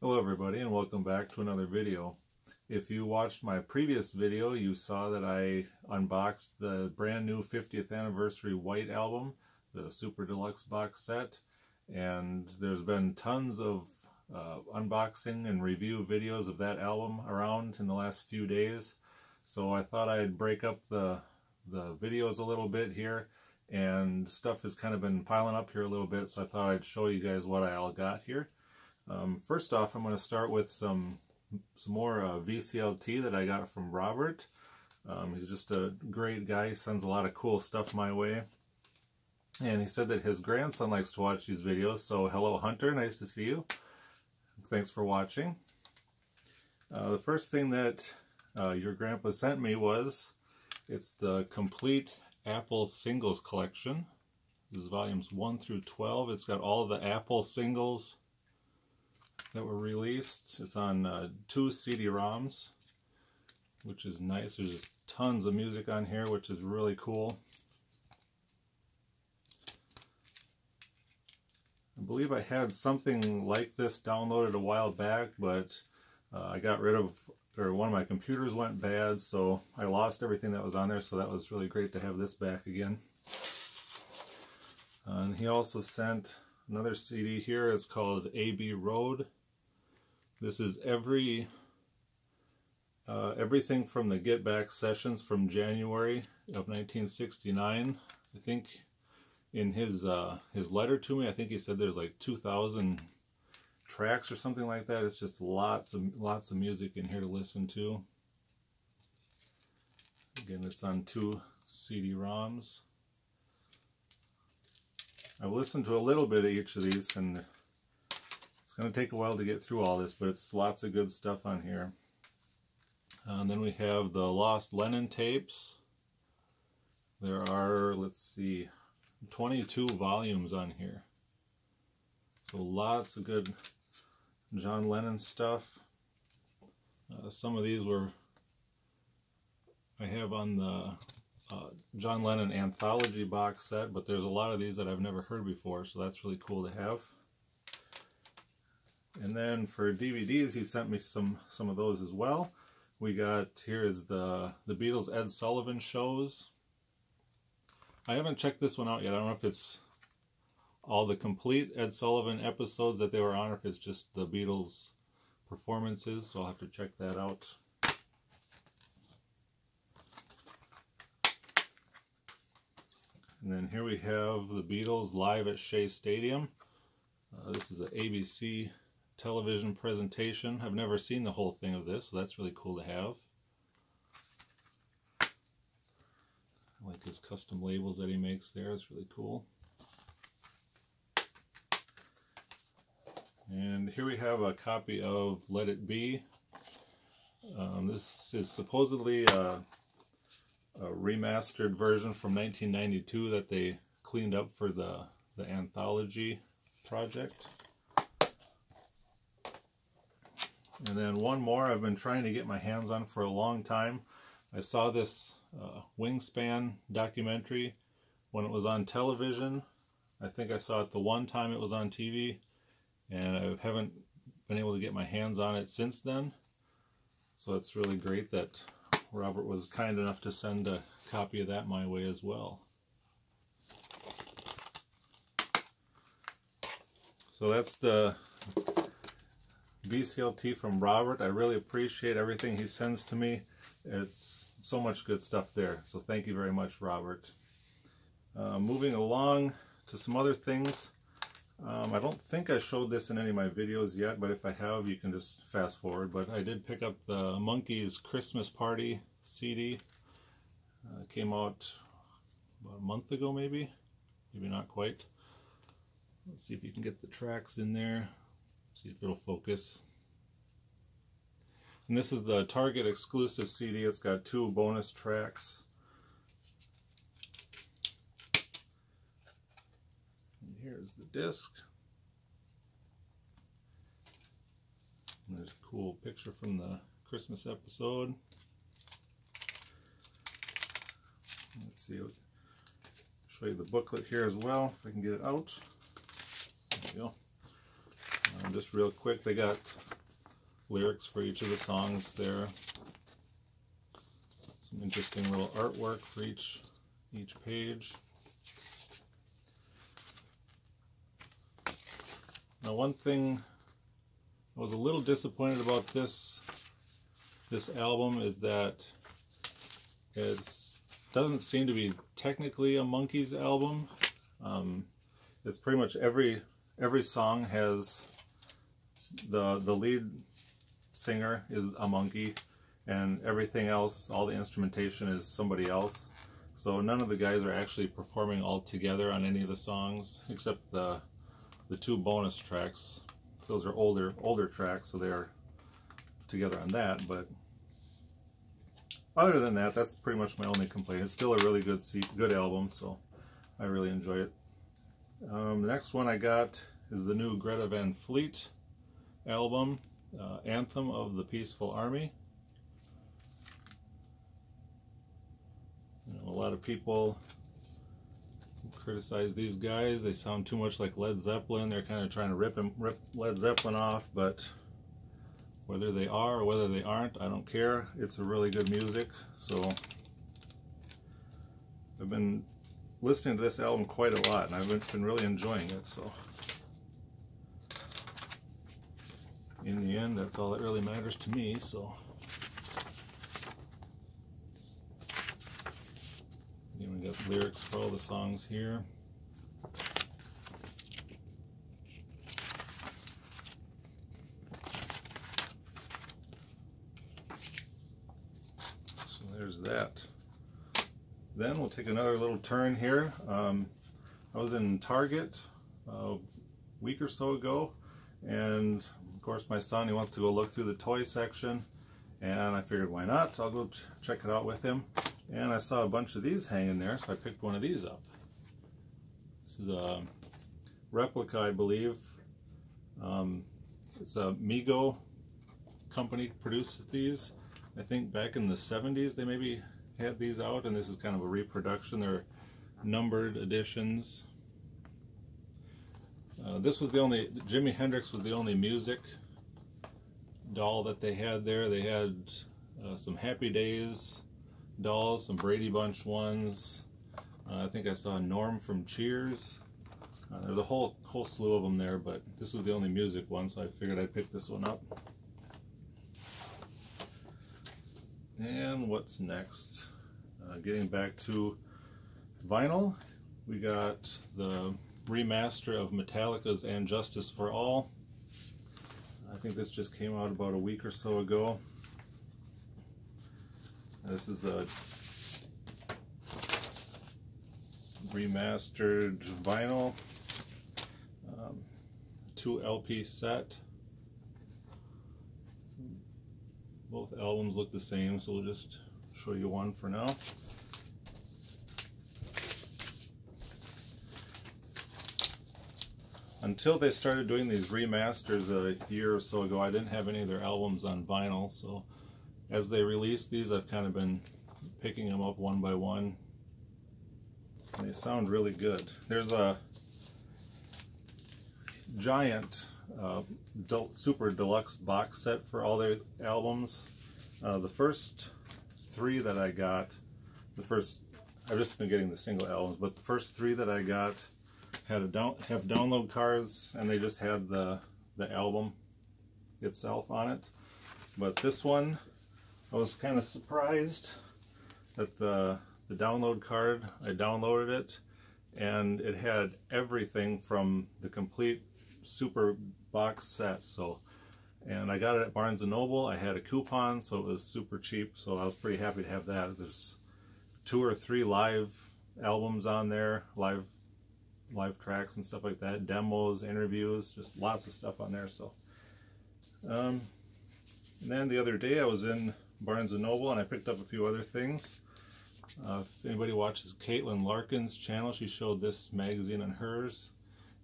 Hello everybody and welcome back to another video. If you watched my previous video, you saw that I unboxed the brand new 50th anniversary White album, the Super Deluxe box set, and there's been tons of unboxing and review videos of that album around in the last few days. So I thought I'd break up the videos a little bit here, and stuff has kind of been piling up here a little bit, so I thought I'd show you guys what I all got here. First off, I'm going to start with some more VCLT that I got from Robert. He's just a great guy. He sends a lot of cool stuff my way. And he said that his grandson likes to watch these videos, so hello Hunter, nice to see you. Thanks for watching. The first thing that your grandpa sent me it's the complete Apple singles collection. This is volumes 1 through 12. It's got all of the Apple singles that were released. It's on 2 CD-ROMs, which is nice. There's just tons of music on here, which is really cool. I believe I had something like this downloaded a while back, but I got rid of, or one of my computers went bad, so I lost everything that was on there, so that was really great to have this back again. And he also sent another CD here. It's called AB Road. This is everything from the Get Back sessions from January of 1969. I think in his letter to me, I think he said there's like 2,000 tracks or something like that. It's just lots of music in here to listen to. Again, it's on 2 CD-ROMs. I've listened to a little bit of each of these, and it's going to take a while to get through all this, but it's lots of good stuff on here. And then we have the Lost Lennon tapes. There are, let's see, 22 volumes on here. So lots of good John Lennon stuff. Some of these I have on the John Lennon anthology box set, but there's a lot of these that I've never heard before, so that's really cool to have. And then for DVDs, he sent me some of those as well. We got, here is the Beatles Ed Sullivan shows. I haven't checked this one out yet. I don't know if it's all the complete Ed Sullivan episodes that they were on, or if it's just the Beatles performances, so I'll have to check that out. And then here we have the Beatles live at Shea Stadium. This is an ABC television presentation. I've never seen the whole thing of this, so that's really cool to have. I like his custom labels that he makes there. It's really cool. And here we have a copy of Let It Be. This is supposedly a remastered version from 1992 that they cleaned up for the anthology project. And then one more I've been trying to get my hands on for a long time. I saw this Wingspan documentary when it was on television. I think I saw it the one time it was on TV, and I haven't been able to get my hands on it since then. So it's really great that Robert was kind enough to send a copy of that my way as well. So that's the VCLT from Robert. I really appreciate everything he sends to me. It's so much good stuff there. So thank you very much, Robert. Moving along to some other things. I don't think I showed this in any of my videos yet, but if I have, you can just fast forward. But I did pick up the Monkees Christmas Party CD. It came out about a month ago, maybe not quite. Let's see if you can get the tracks in there. See if it'll focus. And this is the Target exclusive CD. It's got 2 bonus tracks. And here's the disc. And there's a cool picture from the Christmas episode. Let's see. I'll show you the booklet here as well, if I can get it out. There we go. And just real quick, they got lyrics for each of the songs there. Some interesting little artwork for each page. Now, one thing I was a little disappointed about this album is that it doesn't seem to be technically a Monkees album. It's pretty much every song has the lead singer is a Monkee, and everything else, all the instrumentation, is somebody else. So none of the guys are actually performing all together on any of the songs, except the two bonus tracks. Those are older tracks, so they're together on that. But other than that, that's pretty much my only complaint. It's still a really good album, so I really enjoy it. The next one I got is the new Greta Van Fleet album, Anthem of the Peaceful Army. A lot of people criticize these guys. They sound too much like Led Zeppelin. They're kind of trying to rip Led Zeppelin off, but whether they are or whether they aren't, I don't care. It's a really good music. So I've been listening to this album quite a lot, and I've been really enjoying it. So in the end, that's all that really matters to me. So we got lyrics for all the songs here. So there's that. Then we'll take another little turn here. I was in Target a week or so ago, and of course my son, he wants to go look through the toy section, and I figured, why not? I'll go check it out with him. And I saw a bunch of these hanging there, so I picked one of these up. This is a replica, I believe. It's a Mego company produced these. I think back in the 70s they maybe had these out, and this is kind of a reproduction. They're numbered editions. This was the only, Jimi Hendrix was the only music doll that they had there. They had some Happy Days dolls, some Brady Bunch ones. I think I saw Norm from Cheers. There's a whole slew of them there, but this was the only music one, so I figured I'd pick this one up. And what's next? Getting back to vinyl, we got the remaster of Metallica's And Justice for All. I think this just came out about a week or so ago. This is the remastered vinyl, 2 LP set. Both albums look the same, so we'll just show you one for now. Until they started doing these remasters a year or so ago, I didn't have any of their albums on vinyl, so as they release these, I've kind of been picking them up one by one. And they sound really good. There's a giant super deluxe box set for all their albums. The first 3 that I got, I've just been getting the single albums, but the first 3 that I got had have download cards, and they just had the album itself on it. But this one, I was kind of surprised that the download card, I downloaded it, and it had everything from the complete super box set. So, and I got it at Barnes & Noble. I had a coupon, so it was super cheap, so I was pretty happy to have that. There's 2 or 3 live albums on there, live tracks and stuff like that, demos, interviews, just lots of stuff on there. So and then the other day I was in Barnes & Noble, and I picked up a few other things. If anybody watches Caitlin Larkin's channel, she showed this magazine on hers,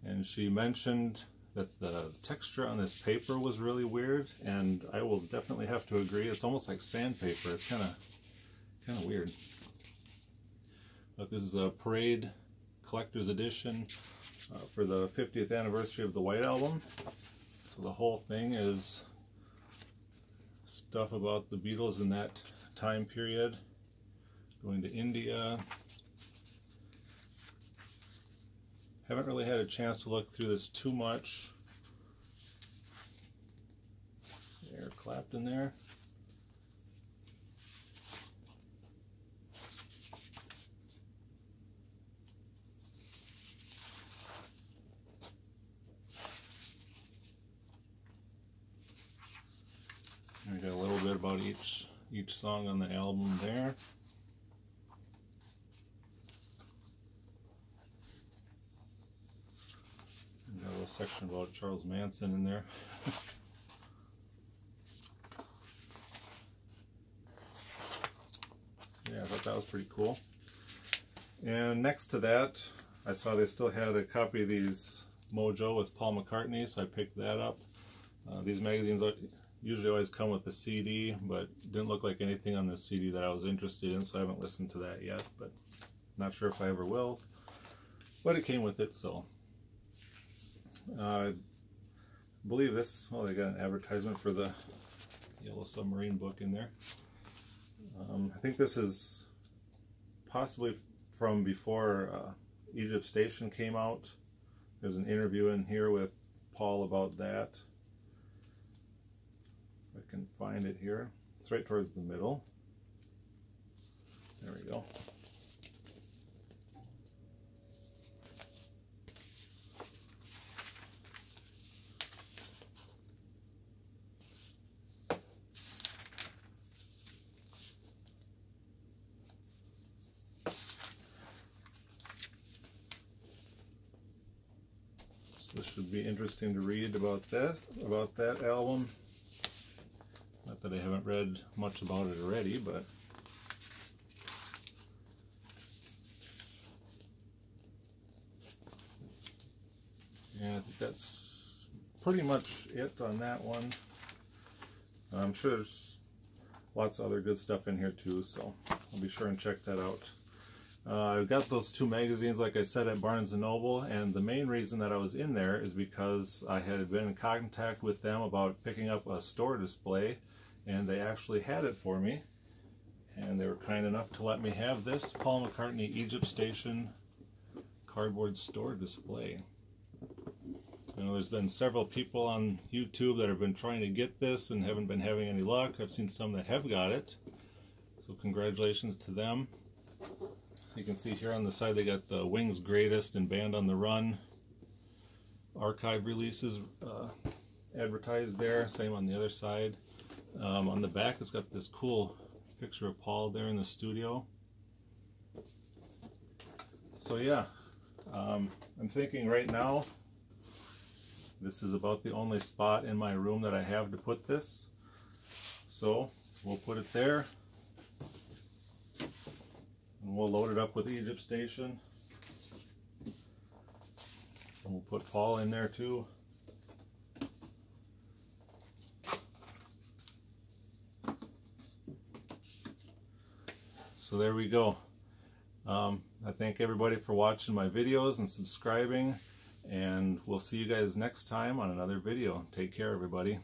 and she mentioned that the texture on this paper was really weird, and I will definitely have to agree. It's almost like sandpaper. It's kind of weird. But this is a Parade Collector's Edition for the 50th anniversary of the White Album. So the whole thing is stuff about the Beatles in that time period, going to India. Haven't really had a chance to look through this too much. Eric Clapton there. We got a little bit about each song on the album there. We got a little section about Charles Manson in there. So yeah, I thought that was pretty cool. And next to that, I saw they still had a copy of these Mojo with Paul McCartney, so I picked that up. These magazines usually always come with the CD, but didn't look like anything on this CD that I was interested in, so I haven't listened to that yet, but not sure if I ever will. But it came with it, so. I believe this, well, they got an advertisement for the Yellow Submarine book in there. I think this is possibly from before Egypt Station came out. There's an interview in here with Paul about that. If I can find it here. It's right towards the middle. There we go. So this should be interesting to read about that album. Not that I haven't read much about it already, but yeah, I think that's pretty much it on that one. I'm sure there's lots of other good stuff in here too, so I'll be sure and check that out. I've got those two magazines, like I said, at Barnes & Noble, and the main reason that I was in there is because I had been in contact with them about picking up a store display, and they actually had it for me, and they were kind enough to let me have this Paul McCartney Egypt Station cardboard store display. You know, there's been several people on YouTube that have been trying to get this and haven't been having any luck. I've seen some that have got it, so congratulations to them. You can see here on the side they got the Wings Greatest and Band on the Run archive releases advertised there. Same on the other side. On the back it's got this cool picture of Paul there in the studio. So yeah, I'm thinking right now this is about the only spot in my room that I have to put this. So we'll put it there. And we'll load it up with Egypt Station. And we'll put Paul in there too. So there we go. I thank everybody for watching my videos and subscribing, and we'll see you guys next time on another video. Take care, everybody.